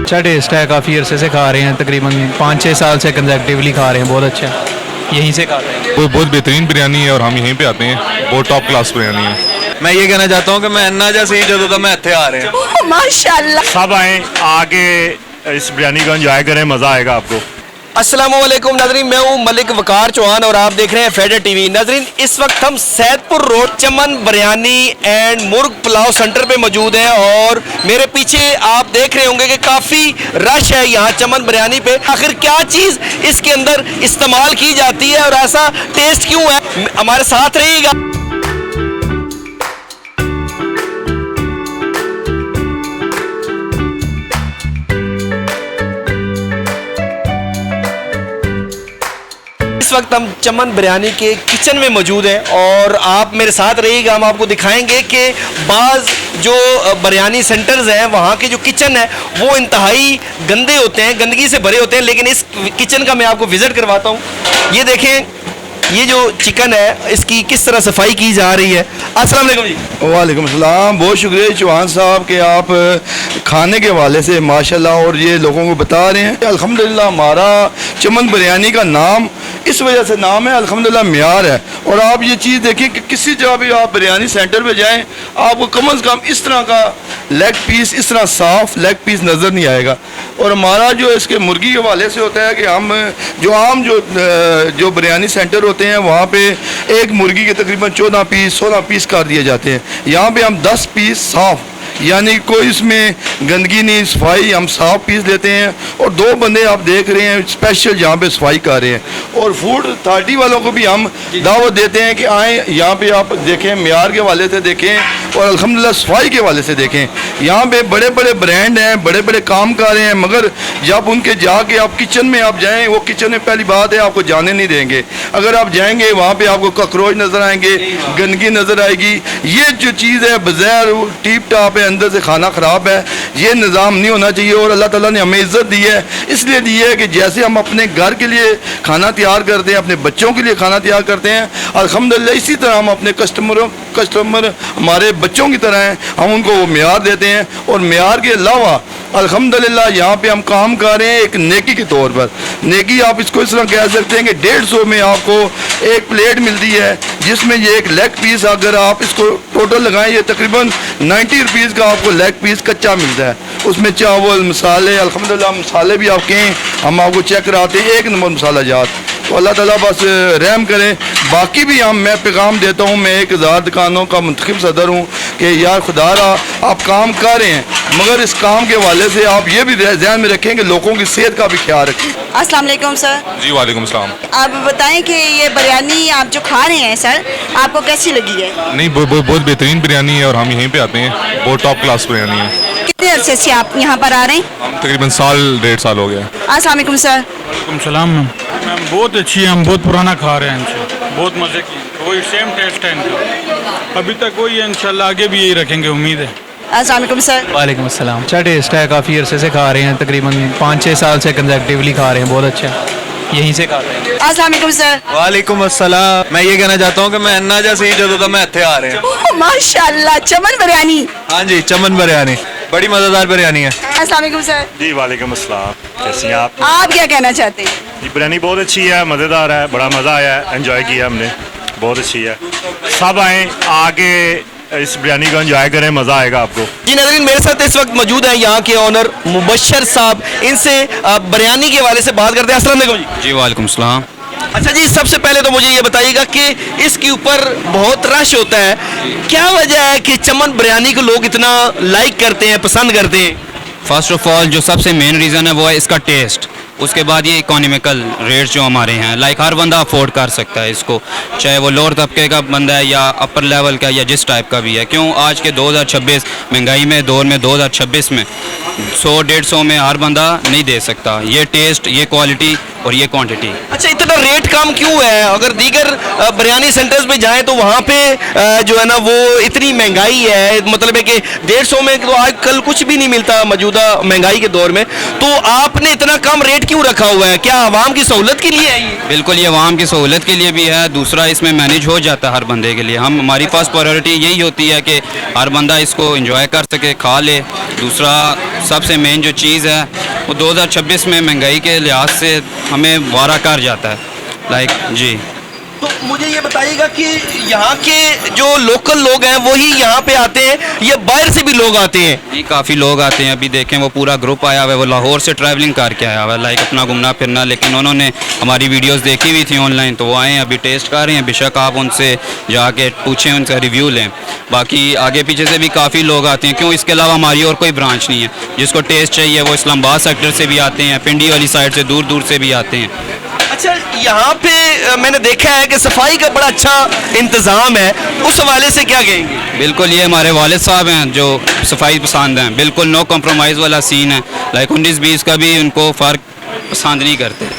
अच्छा टेस्ट है, काफ़ी अरसे से खा रहे हैं, तकरीबन 5-6 साल से कंसेक्टिवली खा रहे हैं, बहुत अच्छा है, यहीं से खाते हैं। वो बहुत बेहतरीन बिरयानी है और हम यहीं पे आते हैं, बहुत टॉप क्लास बिरयानी है। मैं ये कहना चाहता हूँ कि मैं अन्ना जैसे ही जो मैं इतने आ रहे हैं माशाल्लाह। सब आए आके इस बिरयानी को एंजॉय करें, मज़ा आएगा आपको। अस्सलामुअलैकुम नाजरीन, मैं हूँ मलिक वकार चौहान और आप देख रहे हैं फेडर टीवी। नाजरीन, इस वक्त हम Saidpur road Chaman biryani and मुर्ग पुलाव सेंटर पे मौजूद हैं और मेरे पीछे आप देख रहे होंगे कि काफ़ी रश है यहाँ चमन बिरयानी पे। आखिर क्या चीज़ इसके अंदर इस्तेमाल की जाती है और ऐसा टेस्ट क्यों है, हमारे साथ रहिएगा। इस वक्त हम चमन बिरयानी के किचन में मौजूद हैं और आप मेरे साथ रहिएगा। हम आपको दिखाएंगे कि बाज़ जो बिरयानी सेंटर्स हैं वहाँ के जो किचन है वो इंतहाई गंदे होते हैं, गंदगी से भरे होते हैं, लेकिन इस किचन का मैं आपको विज़िट करवाता हूँ। ये देखें, ये जो चिकन है इसकी किस तरह सफाई की जा रही है। अस्सलाम वालेकुम जी। वालेकुम अस्सलाम, बहुत शुक्रिया चौहान साहब कि आप खाने के हवाले से माशाल्लाह और ये लोगों को बता रहे हैं। अल्हम्दुलिल्लाह हमारा चमन बिरयानी का नाम इस वजह से नाम है, अल्हम्दुलिल्लाह म्यार है। और आप ये चीज़ देखें कि किसी जगह भी आप बिरयानी सेंटर पे जाएं, आपको कम अज़ कम इस तरह का लेग पीस, इस तरह साफ़ लेग पीस नज़र नहीं आएगा। और हमारा जो इसके मुर्गी के हवाले से होता है कि हम जो आम जो बिरयानी सेंटर होते हैं वहाँ पे एक मुर्गी के तकरीबन 14 पीस 16 पीस कर दिए जाते हैं। यहाँ पे हम 10 पीस साफ़, यानी कोई इसमें गंदगी नहीं, सफाई हम साफ पीस लेते हैं। और 2 बंदे आप देख रहे हैं स्पेशल यहाँ पे सफाई कर रहे हैं। और फूड अथॉरिटी वालों को भी हम दावत देते हैं कि आएँ यहाँ पे आप देखें, म्यार के हवाले से देखें और अल्हम्दुलिल्लाह सफाई के हवाले से देखें। यहाँ पे बड़े बड़े ब्रांड हैं, बड़े बड़े काम कर रहे हैं, मगर जब उनके जाके आप किचन में आप जाएँ, वो किचन में पहली बात है आपको जाने नहीं देंगे। अगर आप जाएंगे वहाँ पर आपको कॉकरोच नज़र आएंगे, गंदगी नज़र आएगी। ये जो चीज़ है बज़ैर टीप टाप है, अंदर से खाना ख़राब है, ये निज़ाम नहीं होना चाहिए। और अल्लाह ताला ने हमें इज़्ज़त दी है, इसलिए दी है कि जैसे हम अपने घर के लिए खाना तैयार करते हैं, अपने बच्चों के लिए खाना तैयार करते हैं, अल्हम्दुलिल्लाह इसी तरह हम अपने कस्टमर हमारे बच्चों की तरह हैं, हम उनको वो म्यार देते हैं। और म्यार के अलावा अल्हम्दुलिल्लाह यहाँ पे हम काम कर रहे हैं एक नेकी के तौर पर। नेकी आप इसको इस तरह कह सकते हैं कि 150 में आपको एक प्लेट मिलती है, जिसमें ये एक लेग पीस, अगर आप इसको टोटल लगाएं, ये तकरीबन 90 रुपीज़ का आपको लेग पीस कच्चा मिलता है। उसमें चावल, मसाले, अल्हम्दुलिल्लाह मसाले भी आपके हैं, हम आपको चेक कराते हैं, 1 नंबर मसाला जात। तो अल्लाह ताला बस रहम करें। बाकी भी मैं पैगाम देता हूँ, मैं 1000 दुकानों का मुंतखब सदर हूँ कि यार खुदारा आप काम कर रहे हैं, मगर इस काम के हवाले से आप ये भी ध्यान में रखें कि लोगों की सेहत का भी ख्याल रखें। अस्सलाम वालेकुम सर। जी वालेकुम सलाम। आप बताएं कि ये बिरयानी आप जो खा रहे हैं सर, आपको कैसी लगी है? नहीं, बहुत बेहतरीन बिरयानी है और हम यहीं पे आते हैं, बहुत टॉप क्लास बिरयानी है। कितने अरसे से आप यहाँ पर आ रहे हैं? हम तकरीबन 1.5 साल हो गया। अस्सलाम वालेकुम सर। वालेकुम सलाम मैम, बहुत अच्छी है, हम बहुत पुराना खा रहे हैं इनसे, बहुत मज़े की, वही सेम टेस्ट है इनका, अभी तक वही है, इंशाल्लाह आगे भी यही रखेंगे, उम्मीद है। अस्सलाम वालेकुम सर। वालेकुम अस्सलाम। अच्छा टेस्ट है, काफ़ी अरसे से खा रहे हैं, तकरीबन 5-6 साल से कंसेक्टिवली खा रहे हैं, बहुत अच्छा है, यहीं से खाते हैं। अस्सलाम वालेकुम सर। वालेकुम अस्सलाम। मैं ये कहना चाहता हूँ कि मैं अन्ना जैसे ही जो मैं इतने आ रहे हैं माशाल्लाह, चमन बिरयानी। हाँ जी, चमन बिरयानी बड़ी मज़ेदार बिरयानी है। अस्सलाम वालेकुम सर। जी वालेकुम अस्सलाम, कैसी हैं आप? आप क्या कहना चाहते हैं? ये बिरयानी बहुत अच्छी है, मज़ेदार है, बड़ा मज़ा आया है, एंजॉय किया हमने, बहुत अच्छी है। सब आए आके इस बिरयानी को एंजॉय करें, मज़ा आएगा आपको। जी नाज़रीन, मेरे साथ इस वक्त मौजूद हैं यहाँ के ऑनर मुबशर साहब, इनसे बिरयानी के हवाले से बात करते हैं। अस्सलाम वालेकुम जी। जी वालेकुम सलाम। अच्छा जी, सबसे पहले तो मुझे ये बताइएगा कि इसके ऊपर बहुत रश होता है, क्या वजह है कि चमन बिरयानी को लोग इतना लाइक करते हैं, पसंद करते हैं? फर्स्ट ऑफ ऑल जो सबसे मेन रीज़न है वो है इसका टेस्ट, उसके बाद ये इकोनॉमिकल रेट जो हमारे हैं, लाइक हर बंदा अफोर्ड कर सकता है इसको, चाहे वो लोअर तबके का बंदा है या अपर लेवल का या जिस टाइप का भी है। क्यों आज के 2026 महंगाई में दौर में 2026 में 100-150 में हर बंदा नहीं दे सकता ये टेस्ट, ये क्वालिटी और ये क्वांटिटी। अच्छा, इतना रेट कम क्यों है? अगर दीगर बिरयानी सेंटर्स पे जाएं तो वहाँ पे जो है ना वो इतनी महंगाई है, मतलब है कि 150 में तो आजकल कुछ भी नहीं मिलता मौजूदा महंगाई के दौर में, तो आपने इतना कम रेट क्यों रखा हुआ है? क्या आवाम की सहूलत के लिए है ये? बिल्कुल, ये आवाम की सहूलत के लिए भी है, दूसरा इसमें मैनेज हो जाता है हर बंदे के लिए। हमारी फर्स्ट प्रायोरिटी यही होती है कि हर बंदा इसको एंजॉय कर सके, खा ले। दूसरा सबसे मेन जो चीज़ है वो 2026 में महंगाई के लिहाज से हमें वारा कर जाता है लाइक जी। तो मुझे ये बताइएगा कि यहाँ के जो लोकल लोग हैं वही यहाँ पे आते हैं या बाहर से भी लोग आते हैं? जी काफ़ी लोग आते हैं, अभी देखें वो पूरा ग्रुप आया हुआ है, वो लाहौर से ट्रैवलिंग करके आया हुआ है लाइक अपना घूमना फिरना, लेकिन उन्होंने हमारी वीडियोस देखी हुई थी ऑनलाइन तो वो आए हैं, अभी टेस्ट कर रहे हैं। बेशक आप उनसे जाके पूछें, उनका रिव्यू लें। बाकी आगे पीछे से भी काफ़ी लोग आते हैं, क्यों इसके अलावा हमारी और कोई ब्रांच नहीं है। जिसको टेस्ट चाहिए वो इस्लामाबाद सेक्टर से भी आते हैं, पिंडी वाली साइड से दूर दूर से भी आते हैं। अच्छा, यहाँ पे मैंने देखा है कि सफाई का बड़ा अच्छा इंतज़ाम है, उस हवाले से क्या कहेंगे? बिल्कुल, ये हमारे वालिद साहब हैं जो सफाई पसंद हैं, बिल्कुल नो कम्प्रोमाइज़ वाला सीन है। लाइक 19-20 का भी उनको फ़र्क पसंद नहीं करते,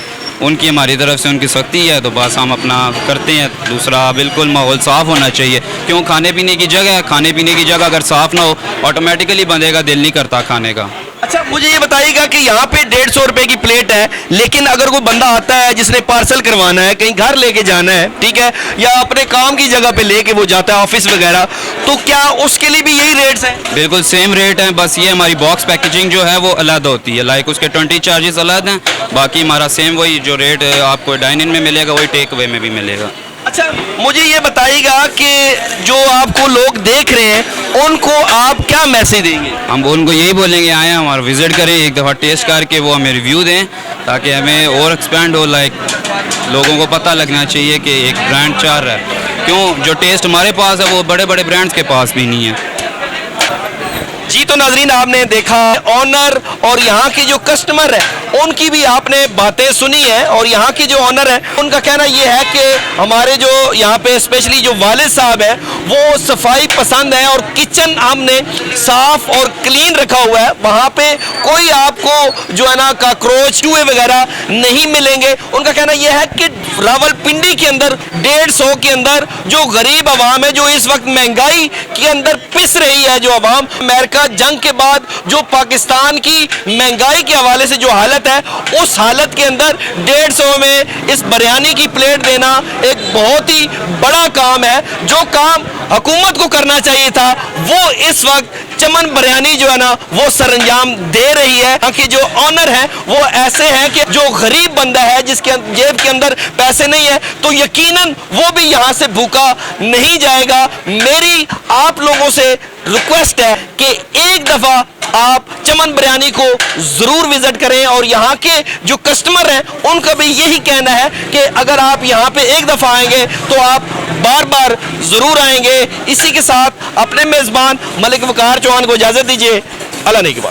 उनकी हमारी तरफ से उनकी सख्ती है तो बस हम अपना करते हैं। दूसरा बिल्कुल माहौल साफ़ होना चाहिए, क्यों खाने पीने की जगह है, खाने पीने की जगह अगर साफ़ ना हो ऑटोमेटिकली बंदे का दिल नहीं करता खाने का। अच्छा, मुझे ये बताइएगा कि यहाँ पे 150 रुपए की प्लेट है, लेकिन अगर कोई बंदा आता है जिसने पार्सल करवाना है, कहीं घर लेके जाना है, ठीक है, या अपने काम की जगह पे लेके वो जाता है ऑफिस वगैरह, तो क्या उसके लिए भी यही रेट्स हैं? बिल्कुल सेम रेट है, बस ये हमारी बॉक्स पैकेजिंग जो है वो अलग होती है, लाइक उसके 20 चार्जेस अलग हैं। बाकी हमारा सेम वही जो रेट आपको डाइन इन में मिलेगा वही टेक अवे में भी मिलेगा। अच्छा, मुझे ये बताइएगा कि जो आपको लोग देख रहे हैं उनको आप क्या मैसेज देंगे? हम उनको यही बोलेंगे आएँ हमारा विज़िट करें, एक दफ़ा टेस्ट करके वो हमें रिव्यू दें ताकि हमें और एक्सपेंड हो। लाइक लोगों को पता लगना चाहिए कि एक ब्रांड चाह रहा है, क्यों जो टेस्ट हमारे पास है वो बड़े बड़े ब्रांड्स के पास भी नहीं है। जी, तो नाजरीन आपने देखा ऑनर और यहाँ के जो कस्टमर है उनकी भी आपने बातें सुनी है, और यहाँ के जो ऑनर है उनका कहना ये है कि हमारे जो यहाँ पे स्पेशली जो वालिद साहब है वो सफाई पसंद है और किचन हमने साफ और क्लीन रखा हुआ है, वहाँ पे कोई आपको जो है ना काकरोच चूहे वगैरह नहीं मिलेंगे। उनका कहना यह है कि रावलपिंडी के अंदर 150 के अंदर जो गरीब आवाम है, जो इस वक्त महंगाई के अंदर पिस रही है, जो आवाम अमेरिका जंग के बाद जो पाकिस्तान की महंगाई के हवाले से जो हालत है, उस हालत के अंदर 150 में इस बिरयानी की प्लेट देना एक बहुत ही बड़ा काम है। जो काम हुकूमत को करना चाहिए था वो इस वक्त चमन बिरयानी जो है ना वो सरंजाम दे रही है। कि जो ऑनर है वो ऐसे हैं कि जो गरीब बंदा है जिसके जेब के अंदर पैसे नहीं है तो यकीनन वो भी यहाँ से भूखा नहीं जाएगा। मेरी आप लोगों से रिक्वेस्ट है कि एक दफा आप चमन बिरयानी को जरूर विजिट करें, और यहाँ के जो कस्टमर हैं उनका भी यही कहना है कि अगर आप यहाँ पे एक दफा आएंगे तो आप बार बार जरूर आएंगे। इसी के साथ अपने मेजबान मलिक वकार चौहान को इजाजत दीजिए। अल्लाह ने की बात।